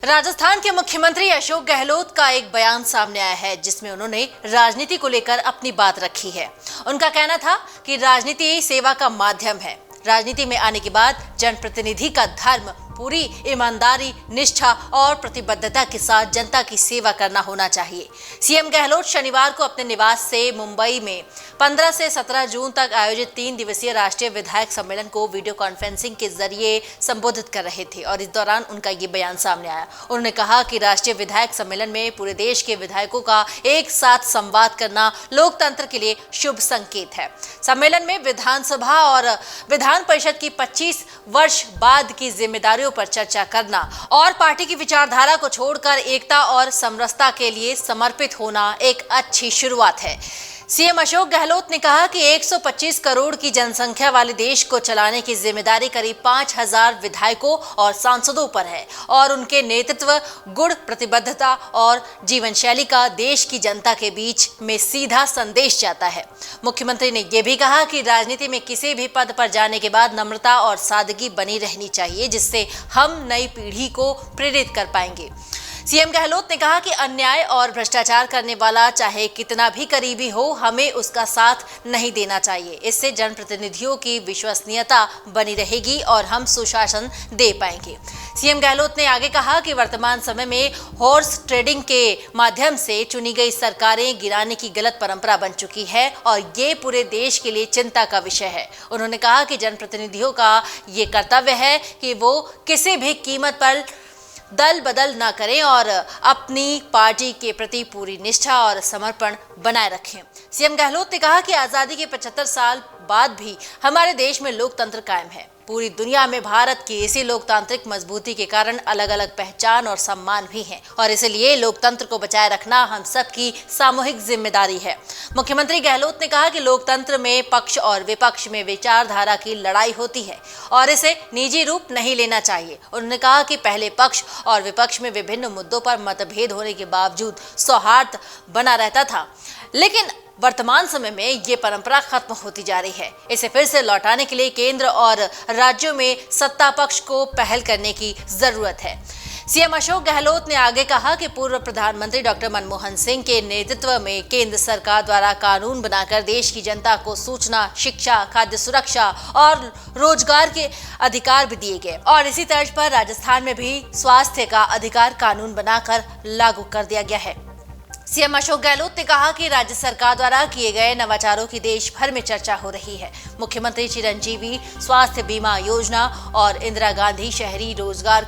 राजस्थान के मुख्यमंत्री अशोक गहलोत का एक बयान सामने आया है जिसमें उन्होंने राजनीति को लेकर अपनी बात रखी है। उनका कहना था कि राजनीति सेवा का माध्यम है। राजनीति में आने के बाद जनप्रतिनिधि का धर्म पूरी ईमानदारी, निष्ठा और प्रतिबद्धता के साथ जनता की सेवा करना होना चाहिए। सीएम गहलोत शनिवार को अपने निवास से मुंबई में 15 से 17 जून तक आयोजित 3 दिवसीय राष्ट्रीय विधायक सम्मेलन को वीडियो कॉन्फ्रेंसिंग के जरिए संबोधित कर रहे थे और इस दौरान उनका ये बयान सामने आया। उन्होंने कहा कि राष्ट्रीय विधायक सम्मेलन में पूरे देश के विधायकों का एक साथ संवाद करना लोकतंत्र के लिए शुभ संकेत है। सम्मेलन में विधानसभा और विधान परिषद की 25 वर्ष बाद की जिम्मेदारियों पर चर्चा करना और पार्टी की विचारधारा को छोड़कर एकता और समरसता के लिए समर्पित होना एक अच्छी शुरुआत है। सीएम अशोक गहलोत ने कहा कि 125 करोड़ की जनसंख्या वाले देश को चलाने की जिम्मेदारी करीब 5000 विधायकों और सांसदों पर है और उनके नेतृत्व, गुण, प्रतिबद्धता और जीवन शैली का देश की जनता के बीच में सीधा संदेश जाता है। मुख्यमंत्री ने यह भी कहा कि राजनीति में किसी भी पद पर जाने के बाद नम्रता और सादगी बनी रहनी चाहिए, जिससे हम नई पीढ़ी को प्रेरित कर पाएंगे। सीएम गहलोत ने कहा कि अन्याय और भ्रष्टाचार करने वाला चाहे कितना भी करीबी हो, हमें उसका साथ नहीं देना चाहिए। इससे जनप्रतिनिधियों की विश्वसनीयता बनी रहेगी और हम सुशासन दे पाएंगे। सीएम गहलोत ने आगे कहा कि वर्तमान समय में हॉर्स ट्रेडिंग के माध्यम से चुनी गई सरकारें गिराने की गलत परंपरा बन चुकी है और ये पूरे देश के लिए चिंता का विषय है। उन्होंने कहा कि जनप्रतिनिधियों का ये कर्तव्य है कि वो किसी भी कीमत पर दल बदल ना करें और अपनी पार्टी के प्रति पूरी निष्ठा और समर्पण बनाए रखें। सीएम गहलोत ने कहा कि आजादी के 75 साल बाद भी हमारे देश में लोकतंत्र कायम है। पूरी दुनिया में भारत की इसी लोकतांत्रिक मजबूती के कारण अलग अलग पहचान और सम्मान भी हैं और इसलिए लोकतंत्र को बचाए रखना हम सबकी सामूहिक जिम्मेदारी है। मुख्यमंत्री गहलोत ने कहा कि लोकतंत्र में पक्ष और विपक्ष में विचारधारा की लड़ाई होती है और इसे निजी रूप नहीं लेना चाहिए। उन्होंने कहा कि पहले पक्ष और विपक्ष में विभिन्न मुद्दों पर मतभेद होने के बावजूद सौहार्द बना रहता था, लेकिन वर्तमान समय में ये परंपरा खत्म होती जा रही है। इसे फिर से लौटाने के लिए केंद्र और राज्यों में सत्ता पक्ष को पहल करने की जरूरत है। सीएम अशोक गहलोत ने आगे कहा कि पूर्व प्रधानमंत्री डॉक्टर मनमोहन सिंह के नेतृत्व में केंद्र सरकार द्वारा कानून बनाकर देश की जनता को सूचना, शिक्षा, खाद्य सुरक्षा और रोजगार के अधिकार भी दिए गए और इसी तर्ज पर राजस्थान में भी स्वास्थ्य का अधिकार कानून बनाकर लागू कर दिया गया है। सीएम अशोक गहलोत ने कहा कि राज्य सरकार द्वारा किए गए नवाचारों की देश भर में चर्चा हो रही है। मुख्यमंत्री चिरंजीवी स्वास्थ्य बीमा योजना और इंदिरा गांधी शहरी रोजगार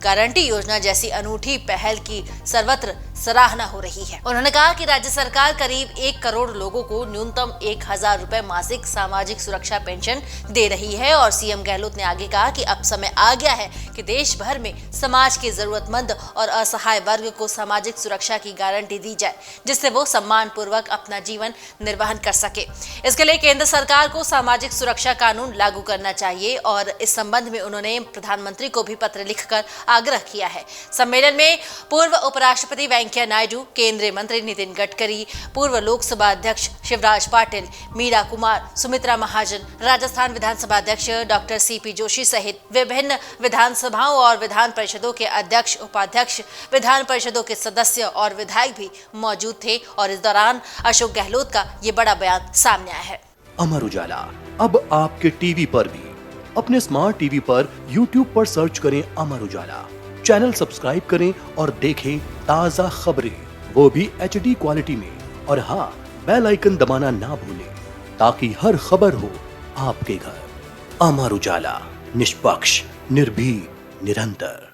गारंटी योजना जैसी अनूठी पहल की सर्वत्र सराहना हो रही है। उन्होंने कहा कि राज्य सरकार करीब 1 करोड़ लोगों को न्यूनतम 1000 रुपए मासिक सामाजिक सुरक्षा पेंशन दे रही है और सीएम गहलोत ने आगे कहा कि अब समय आ गया है कि देश भर में समाज के जरूरतमंद और असहाय वर्ग को सामाजिक सुरक्षा की गारंटी दी जाए, जिससे वो सम्मान पूर्वक अपना जीवन निर्वहन कर सके। इसके लिए केंद्र सरकार को सामाजिक सुरक्षा कानून लागू करना चाहिए और इस संबंध में उन्होंने प्रधानमंत्री को भी पत्र लिखकर आग्रह किया है। सम्मेलन में पूर्व उपराष्ट्रपति वेंकैया नायडू, केंद्रीय मंत्री नितिन गडकरी, पूर्व लोकसभा अध्यक्ष शिवराज पाटिल, मीरा कुमार, सुमित्रा महाजन, राजस्थान विधानसभा अध्यक्ष डॉक्टर सीपी जोशी सहित विभिन्न विधानसभाओं और विधान परिषदों के अध्यक्ष, उपाध्यक्ष, विधान परिषदों के सदस्य और विधायक भी मौजूद थे और इस दौरान अशोक गहलोत का ये बड़ा बयान सामने आया है। अमर उजाला अब आपके टीवी पर भी। अपने स्मार्ट टीवी पर YouTube पर सर्च करें अमर उजाला, चैनल सब्सक्राइब करें और देखें ताजा खबरें, वो भी HD क्वालिटी में। और हाँ, बेल आइकन दबाना ना भूलें ताकि हर खबर हो आपके घर। अमर उजाला, निष्पक्ष, निर्भीक, निरंतर।